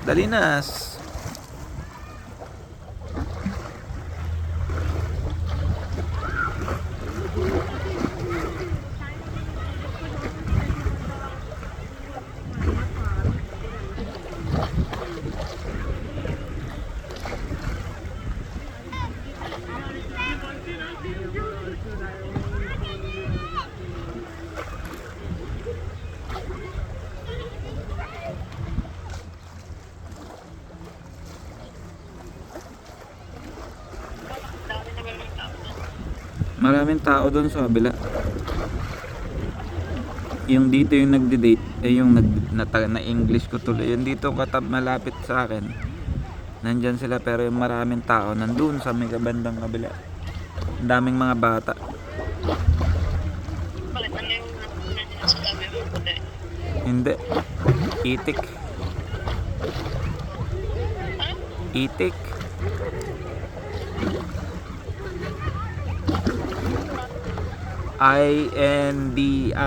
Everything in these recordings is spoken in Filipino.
Dali na. Maraming tao doon sa kabila. Yung dito yung nagde-date, yung na English ko tuloy. Yung dito malapit sa akin. Nandyan sila pero yung maraming tao nandun sa may kabandang kabila. Ang daming mga bata. Bakit ano yung sinasabi mo puti? Hindi. Itik. Ano? Itik. INDIAN.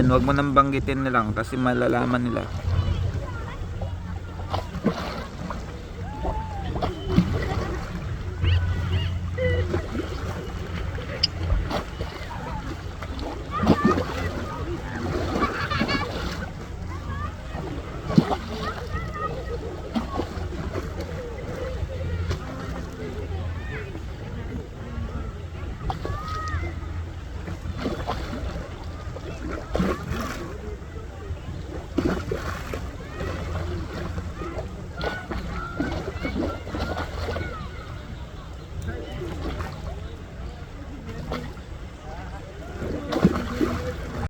Wag mo nang banggitin na lang kasi malalaman nila.